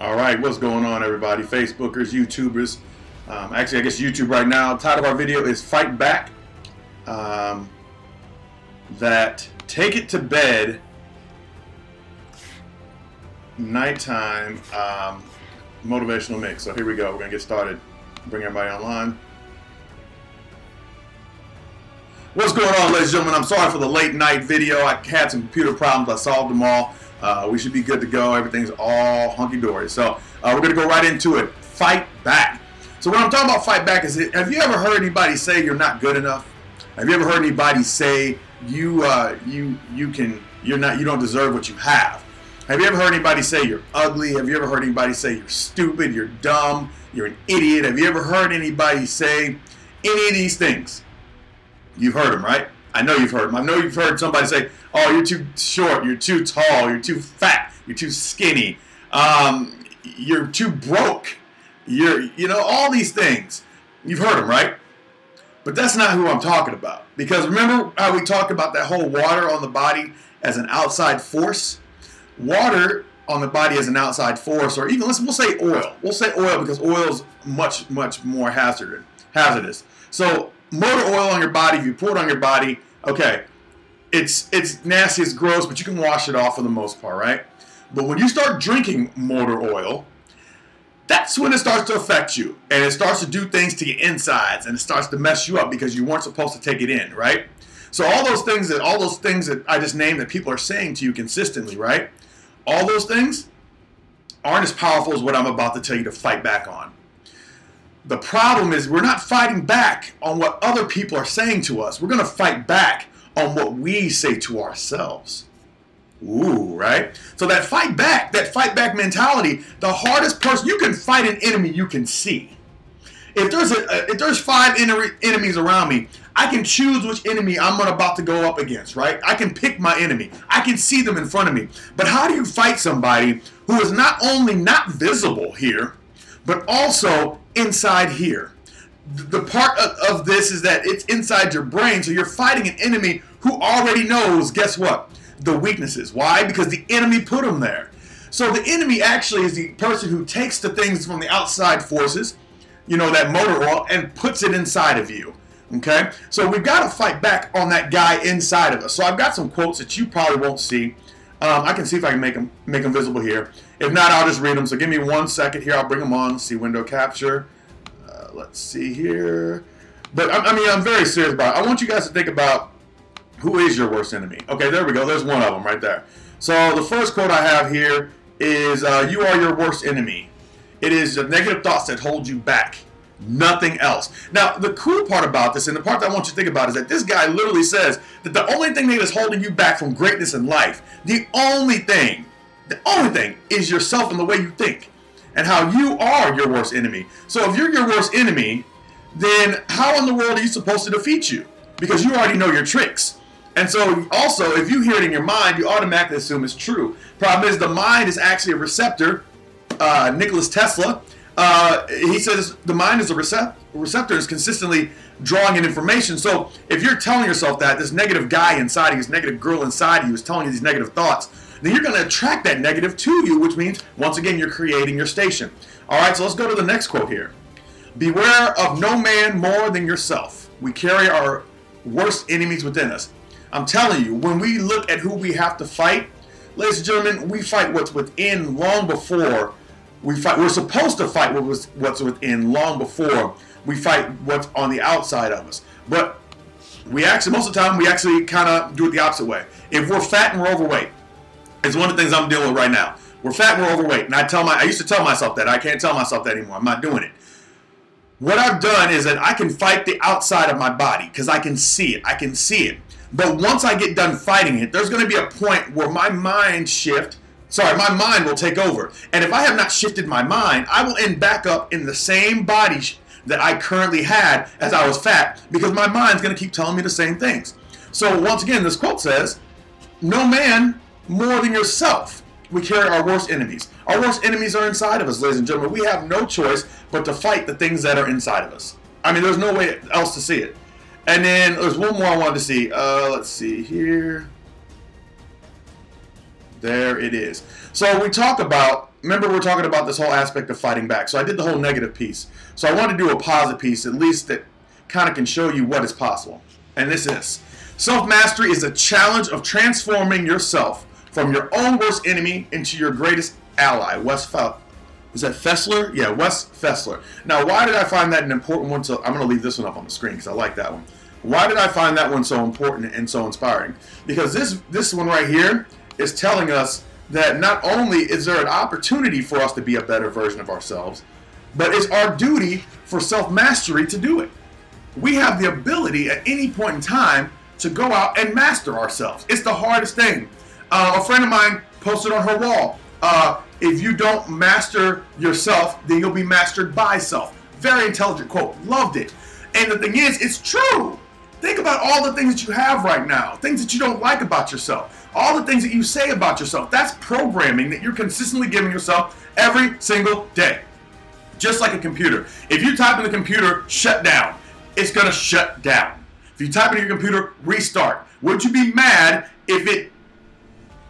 All right, what's going on, everybody? Facebookers, YouTubers. Actually, I guess YouTube right now. The title of our video is Fight Back. That take it to bed nighttime motivational mix. So here we go. We're going to get started. Bring everybody online. What's going on, ladies and gentlemen? I'm sorry for the late night video. I had some computer problems. I solved them all. We should be good to go. Everything's all hunky-dory. So we're going to go right into it. Fight back. So when I'm talking about fight back, have you ever heard anybody say you're not good enough? Have you ever heard anybody say you don't deserve what you have? Have you ever heard anybody say you're ugly? Have you ever heard anybody say you're stupid, you're dumb, you're an idiot? Have you ever heard anybody say any of these things? You've heard them, right? I know you've heard them. I know you've heard somebody say, oh, you're too short, you're too tall, you're too fat, you're too skinny, you're too broke, all these things. You've heard them, right? But that's not who I'm talking about. Because remember how we talked about that whole water on the body as an outside force? Water on the body as an outside force, or even, we'll say oil. We'll say oil because oil is much, much more hazardous. So motor oil on your body, if you pour it on your body, okay, it's nasty, it's gross, but you can wash it off for the most part, right? But when you start drinking motor oil, that's when it starts to affect you, and it starts to do things to your insides, and it starts to mess you up because you weren't supposed to take it in, right? So all those things that I just named that people are saying to you consistently, right? All those things aren't as powerful as what I'm about to tell you to fight back on. The problem is we're not fighting back on what other people are saying to us. We're going to fight back on what we say to ourselves. Ooh, right? So that fight back mentality, the hardest person, you can fight an enemy you can see. If there's 5 enemies around me, I can choose which enemy I'm about to go up against, right? I can pick my enemy. I can see them in front of me. But how do you fight somebody who is not only not visible here, but also inside here? The part of this is that it's inside your brain, so you're fighting an enemy who already knows, guess what? The weaknesses. Why? Because the enemy put them there. So the enemy actually is the person who takes the things from the outside forces, that motor oil, and puts it inside of you. Okay? So we've got to fight back on that guy inside of us. So I've got some quotes that you probably won't see. I can see if I can make them visible here. If not, I'll just read them. So give me 1 second here. I'll bring them on. Let's see, window capture. Let's see here. But I'm very serious about it. I want you guys to think about who is your worst enemy. Okay, there we go. There's one of them right there. So the first quote I have here is, you are your worst enemy. It is the negative thoughts that hold you back. Nothing else. Now, the cool part about this, and the part that I want you to think about, is that this guy literally says that the only thing that is holding you back from greatness in life, the only thing is yourself and the way you think, and how you are your worst enemy. So if you're your worst enemy, then how in the world are you supposed to defeat you? Because you already know your tricks. And so also, if you hear it in your mind, you automatically assume it's true. Problem is, the mind is actually a receptor. Nicholas Tesla, he says the mind is a receptor, is consistently drawing in information. So if you're telling yourself that this negative guy inside you, this negative girl inside you is telling you these negative thoughts, then you're going to attract that negative to you, which means, once again, you're creating your station. All right, so let's go to the next quote here. Beware of no man more than yourself. We carry our worst enemies within us. I'm telling you, when we look at who we have to fight, ladies and gentlemen, we fight what's within long before we fight. We're supposed to fight what's within long before we fight what's on the outside of us. But most of the time, we actually kind of do it the opposite way. If we're fat and we're overweight, it's one of the things I'm dealing with right now. We're fat and we're overweight. And I used to tell myself that. I can't tell myself that anymore. I'm not doing it. What I've done is that I can fight the outside of my body because I can see it. But once I get done fighting it, there's going to be a point where my mind will take over. And if I have not shifted my mind, I will end back up in the same body that I currently had as I was fat, because my mind's going to keep telling me the same things. So once again, this quote says, no man more than yourself. We carry our worst enemies. Our worst enemies are inside of us, ladies and gentlemen. We have no choice but to fight the things that are inside of us. There's no way else to see it. And then there's one more I wanted to see. Let's see here. There it is. So we talk about remember we're talking about this whole aspect of fighting back. So I did the whole negative piece. So I want to do a positive piece, at least that kind of can show you what is possible. And this is, self-mastery is a challenge of transforming yourself from your own worst enemy into your greatest ally. Is that Fessler? Yeah, Wes Fessler. Now, why did I find that an important one? So I'm going to leave this one up on the screen because I like that one. Why did I find that one so important and so inspiring? Because this one right here is telling us that not only is there an opportunity for us to be a better version of ourselves, but it's our duty for self-mastery to do it. We have the ability at any point in time to go out and master ourselves. It's the hardest thing. A friend of mine posted on her wall, if you don't master yourself, then you'll be mastered by self. Very intelligent quote. Loved it. And the thing is, it's true. Think about all the things that you have right now, things that you don't like about yourself, all the things that you say about yourself. That's programming that you're consistently giving yourself every single day. Just like a computer. If you type in the computer, shut down, it's going to shut down. If you type in your computer, restart. Would you be mad if it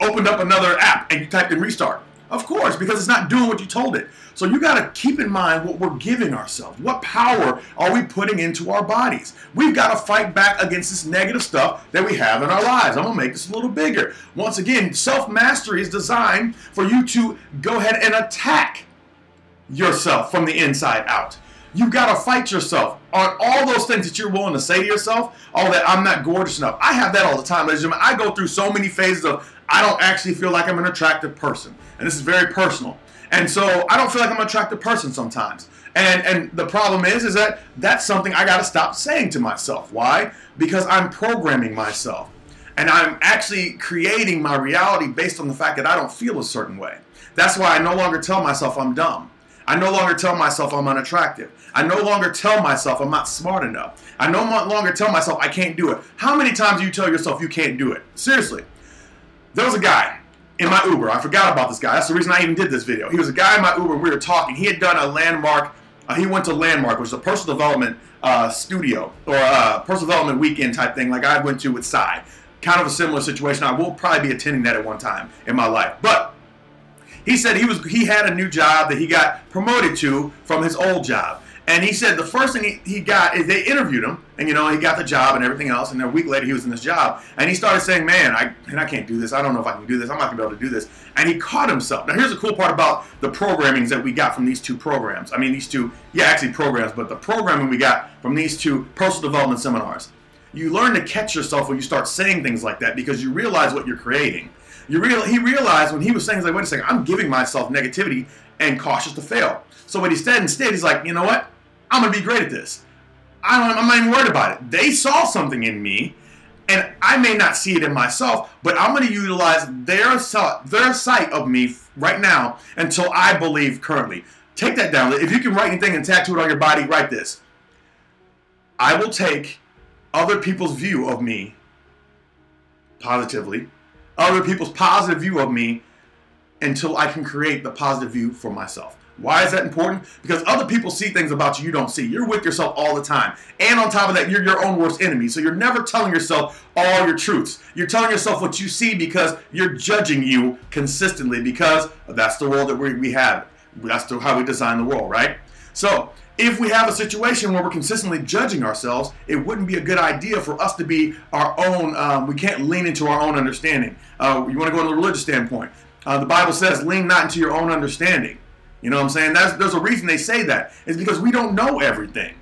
opened up another app and you typed in restart? Of course, because it's not doing what you told it. So you got to keep in mind what we're giving ourselves. What power are we putting into our bodies? We've got to fight back against this negative stuff that we have in our lives. I'm going to make this a little bigger. Once again, self-mastery is designed for you to go ahead and attack yourself from the inside out. You've got to fight yourself on all those things that you're willing to say to yourself. Oh, that I'm not gorgeous enough. I have that all the time, ladies and gentlemen. I go through so many phases of I don't actually feel like I'm an attractive person. And this is very personal. And so I don't feel like I'm an attractive person sometimes. And the problem is that that's something I got to stop saying to myself. Why? Because I'm programming myself. And I'm actually creating my reality based on the fact that I don't feel a certain way. That's why I no longer tell myself I'm dumb. I no longer tell myself I'm unattractive. I no longer tell myself I'm not smart enough. I no longer tell myself I can't do it. How many times do you tell yourself you can't do it? Seriously. There was a guy in my Uber. I forgot about this guy. That's the reason I even did this video. He was a guy in my Uber. We were talking. He had done a Landmark. He went to Landmark, which is a personal development studio or a personal development weekend type thing like I went to with Cy. Kind of a similar situation. I will probably be attending that at one time in my life. But he said he had a new job that he got promoted to from his old job. And he said the first thing he got is they interviewed him, and he got the job and everything else, and a week later he was in this job, and he started saying, man, I can't do this. I don't know if I can do this. I'm not going to be able to do this. And he caught himself. Now here's the cool part about the programmings that we got from these two programs. I mean, these two, actually programs, but the programming we got from these two personal development seminars. You learn to catch yourself when you start saying things like that because you realize what you're creating. He realized when he was saying, he's like, wait a second, I'm giving myself negativity and cautious to fail. So what he said instead, he's like, you know what? I'm going to be great at this. I'm not even worried about it. They saw something in me, and I may not see it in myself, but I'm going to utilize their sight of me right now until I believe currently. Take that down. If you can write anything and tattoo it on your body, write this. I will take other people's view of me positively, other people's positive view of me until I can create the positive view for myself. Why is that important? Because other people see things about you don't see. You're with yourself all the time. And on top of that, you're your own worst enemy. So you're never telling yourself all your truths. You're telling yourself what you see because you're judging you consistently because that's the world that we have. That's how we design the world, right? So if we have a situation where we're consistently judging ourselves, it wouldn't be a good idea for us to be our own, we can't lean into our own understanding. You want to go to the religious standpoint. The Bible says, lean not into your own understanding. You know what I'm saying? There's a reason they say that. It's because we don't know everything.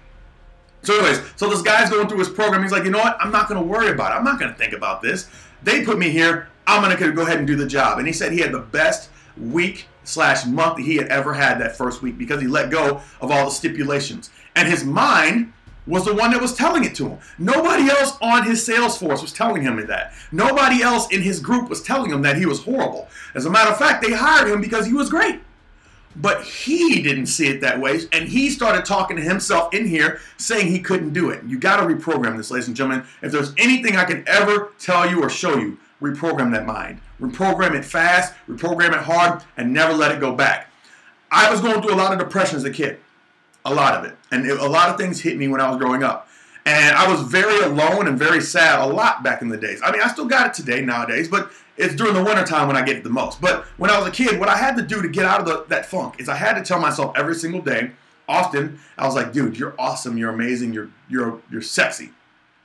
So anyways, so this guy's going through his program. He's like, you know what? I'm not going to worry about it. I'm not going to think about this. They put me here. I'm going to go ahead and do the job. And he said he had the best week/month that he had ever had that first week because he let go of all the stipulations. And his mind was the one that was telling it to him. Nobody else on his sales force was telling him that. Nobody else in his group was telling him that he was horrible. As a matter of fact, they hired him because he was great. But he didn't see it that way, and he started talking to himself in here saying he couldn't do it. You got to reprogram this, ladies and gentlemen. If there's anything I can ever tell you or show you, reprogram that mind. Reprogram it fast, reprogram it hard, and never let it go back. I was going through a lot of depression as a kid, a lot of it. And a lot of things hit me when I was growing up. And I was very alone and very sad a lot back in the days. I mean, I still got it today nowadays, but it's during the wintertime when I get it the most. But when I was a kid, what I had to do to get out of that funk is I had to tell myself every single day, often, I was like, dude, you're awesome, you're amazing, you're sexy.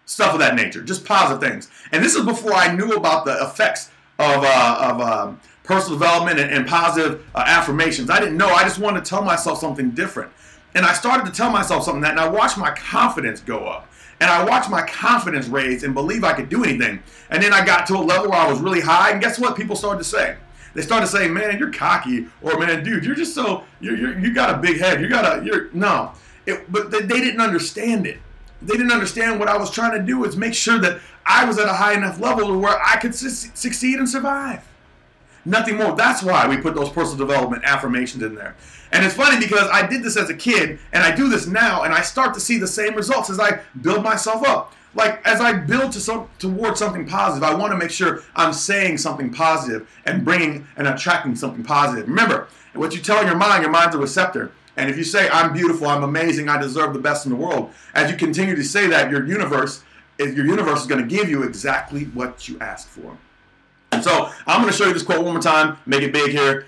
Stuff of that nature, just positive things. And this is before I knew about the effects of personal development and positive affirmations. I didn't know. I just wanted to tell myself something different. And I started to tell myself something and I watched my confidence go up. And I watched my confidence raise and believe I could do anything. And then I got to a level where I was really high. And guess what people started to say? They started saying, man, you're cocky. Or, man, dude, you're just so, you got a big head. No. But they didn't understand it. They didn't understand what I was trying to do is make sure that I was at a high enough level where I could succeed and survive. Nothing more. That's why we put those personal development affirmations in there. And it's funny because I did this as a kid, and I do this now, and I start to see the same results as I build myself up. Like, as I build towards something positive, I want to make sure I'm saying something positive and bringing and attracting something positive. Remember, what you tell your mind's a receptor. And if you say, I'm beautiful, I'm amazing, I deserve the best in the world, as you continue to say that, your universe is going to give you exactly what you ask for. And so I'm going to show you this quote one more time, make it big here,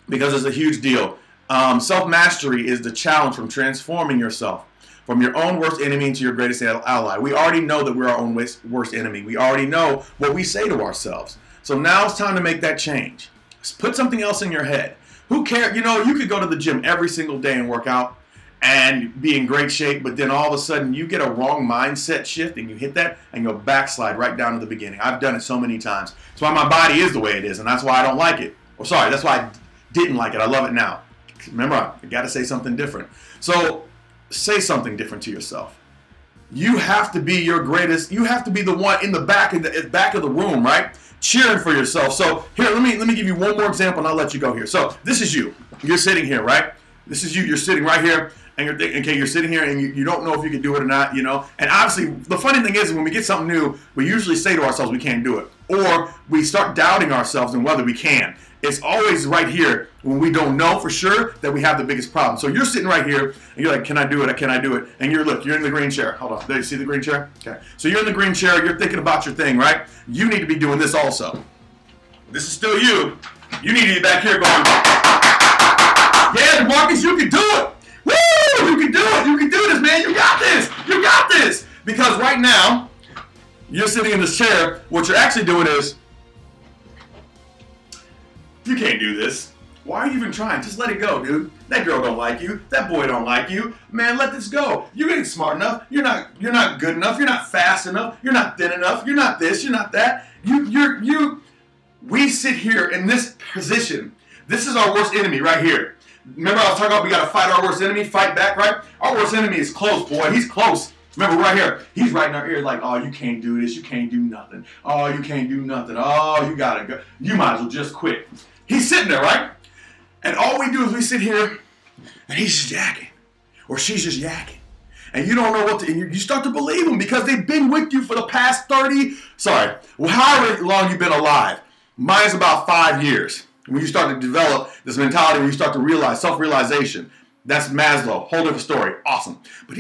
because it's a huge deal. Self-mastery is the challenge from transforming yourself from your own worst enemy into your greatest ally. We already know that we're our own worst enemy. We already know what we say to ourselves. So now it's time to make that change. Put something else in your head. Who cares? You know, you could go to the gym every single day and work out and be in great shape, but then all of a sudden you get a wrong mindset shift and you hit that and you'll backslide right down to the beginning. I've done it so many times. That's why my body is the way it is, and that's why I don't like it. Or sorry, that's why I didn't like it. I love it now. Remember, I got to say something different. So say something different to yourself. You have to be your greatest. You have to be the one in the back of the room, right? Cheering for yourself. So here, let me give you one more example, and I'll let you go here. So this is you. You're sitting here, right? This is you. You're sitting right here, and you're thinking, okay, you're sitting here, and you don't know if you can do it or not, you know. And obviously, the funny thing is, when we get something new, we usually say to ourselves we can't do it, or we start doubting ourselves and whether we can. It's always right here when we don't know for sure that we have the biggest problem. So you're sitting right here, and you're like, can I do it? Can I do it? And you're in the green chair. Hold on. There, you see the green chair? Okay. So you're in the green chair. You're thinking about your thing, right? You need to be doing this also. This is still you. You need to be back here going, yeah, Marcus, you can do it. Woo! You can do it. You can do this, man. You got this. You got this. Because right now, you're sitting in this chair. What you're actually doing is, you can't do this. Why are you even trying? Just let it go, dude. That girl don't like you. That boy don't like you. Man, let this go. You ain't smart enough. You're not good enough. You're not fast enough. You're not thin enough. You're not this. You're not that. We sit here in this position. This is our worst enemy right here. Remember I was talking about we got to fight our worst enemy, fight back, right? Our worst enemy is close, boy. He's close. Remember right here. He's right in our ear like, oh, you can't do this. You can't do nothing. Oh, you can't do nothing. Oh, you got to go. You might as well just quit. He's sitting there, right? And all we do is we sit here, and he's just yakking, or she's just yakking. And you don't know what to, and you start to believe them because they've been with you for the past however long you've been alive. Mine's about 5 years. When you start to develop this mentality, when you start to realize, self-realization, that's Maslow, whole different story, awesome. But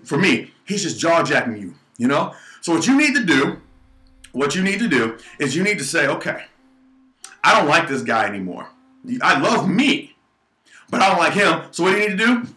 for me, he's just jaw-jacking you, you know? So what you need to do is you need to say, okay, I don't like this guy anymore. I love me, but I don't like him. So what do you need to do?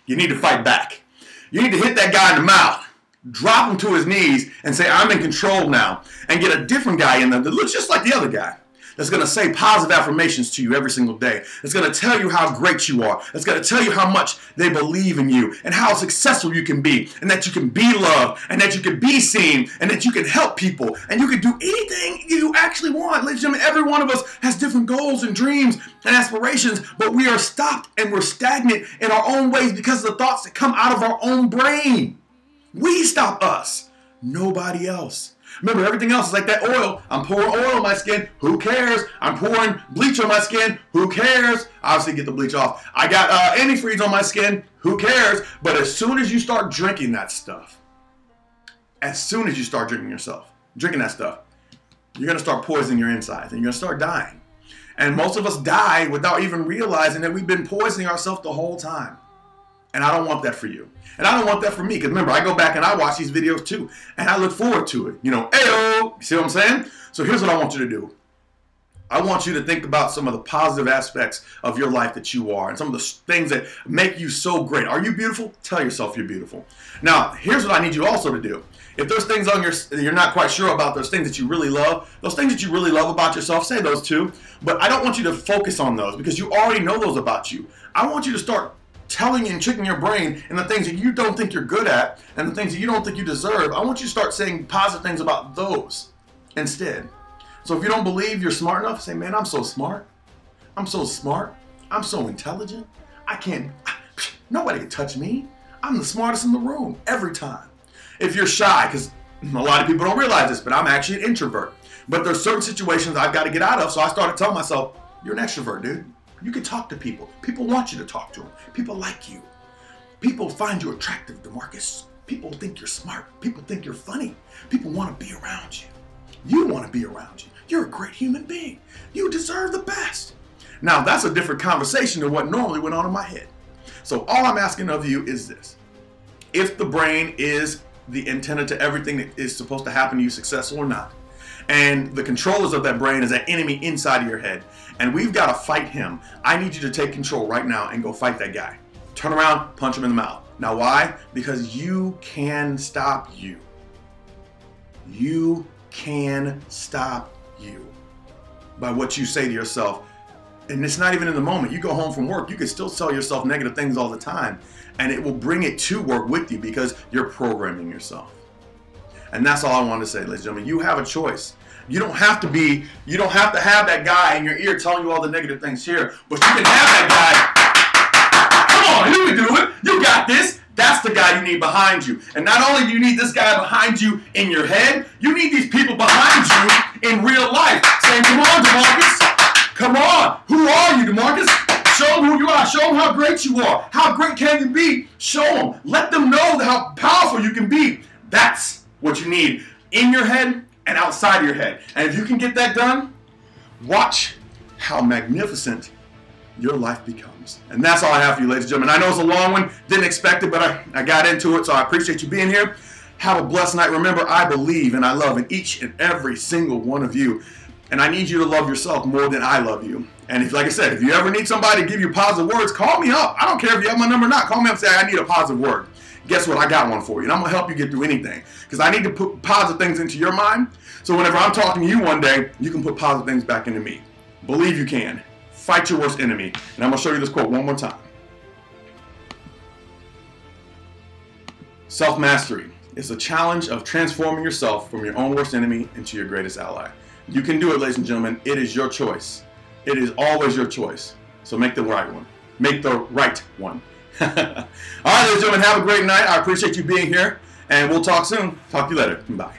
You need to fight back. You need to hit that guy in the mouth, drop him to his knees, and say, I'm in control now, and get a different guy in there that looks just like the other guy. That's going to say positive affirmations to you every single day. It's going to tell you how great you are. It's going to tell you how much they believe in you and how successful you can be and that you can be loved and that you can be seen and that you can help people and you can do anything you actually want. Ladies and gentlemen, every one of us has different goals and dreams and aspirations, but we are stopped and we're stagnant in our own ways because of the thoughts that come out of our own brain. We stop us, nobody else. Remember, everything else is like that oil. I'm pouring oil on my skin. Who cares? I'm pouring bleach on my skin. Who cares? Obviously, get the bleach off. I got antifreeze on my skin. Who cares? But as soon as you start drinking that stuff, that stuff, you're going to start poisoning your insides, and you're going to start dying. And most of us die without even realizing that we've been poisoning ourselves the whole time. And I don't want that for you. And I don't want that for me. Because remember, I go back and I watch these videos too. And I look forward to it. You know, ayo. You see what I'm saying? So here's what I want you to do. I want you to think about some of the positive aspects of your life that you are and some of the things that make you so great. Are you beautiful? Tell yourself you're beautiful. Now, here's what I need you also to do. If there's things on you're not quite sure about, those things that you really love, those things that you really love about yourself, say those too. But I don't want you to focus on those because you already know those about you. I want you to start telling and tricking your brain and the things that you don't think you're good at and the things that you don't think you deserve. I want you to start saying positive things about those instead. So if you don't believe you're smart enough, say, man, I'm so smart. I'm so smart. I'm so intelligent. Nobody can touch me. I'm the smartest in the room every time. If you're shy, because a lot of people don't realize this, but I'm actually an introvert. But there's certain situations I've got to get out of, so I started telling myself, you're an extrovert, dude. You can talk to people. People want you to talk to them. People like you. People find you attractive, DeMarcus. People think you're smart. People think you're funny. People want to be around you. You want to be around you. You're a great human being. You deserve the best. Now, that's a different conversation than what normally went on in my head. So all I'm asking of you is this. If the brain is the antenna to everything that is supposed to happen to you, successful or not, and the controllers of that brain is that enemy inside of your head, and we've got to fight him, I need you to take control right now and go fight that guy. Turn around, punch him in the mouth. Now why? Because you can stop you. You can stop you by what you say to yourself. And it's not even in the moment. You go home from work, you can still tell yourself negative things all the time, and it will bring it to work with you because you're programming yourself. And that's all I want to say, ladies and gentlemen. You have a choice. You don't have to have that guy in your ear telling you all the negative things here, but you can have that guy. Come on, you can do it. You got this. That's the guy you need behind you. And not only do you need this guy behind you in your head, you need these people behind you in real life saying, come on, DeMarcus. Come on. Who are you, DeMarcus? Show them who you are. Show them how great you are. How great can you be? Show them. Let them know how powerful you can be. That's what you need in your head and outside of your head. And if you can get that done, watch how magnificent your life becomes. And that's all I have for you, ladies and gentlemen. I know it's a long one. Didn't expect it, but I got into it, so I appreciate you being here. Have a blessed night. Remember, I believe and I love in each and every single one of you. And I need you to love yourself more than I love you. And if, like I said, if you ever need somebody to give you positive words, call me up. I don't care if you have my number or not. Call me up and say, I need a positive word. Guess what? I got one for you. And I'm going to help you get through anything. Because I need to put positive things into your mind. So whenever I'm talking to you one day, you can put positive things back into me. Believe you can. Fight your worst enemy. And I'm going to show you this quote one more time. Self-mastery is a challenge of transforming yourself from your own worst enemy into your greatest ally. You can do it, ladies and gentlemen. It is your choice. It is always your choice. So make the right one. Make the right one. All right, ladies and gentlemen, have a great night. I appreciate you being here. And we'll talk soon. Talk to you later. Bye.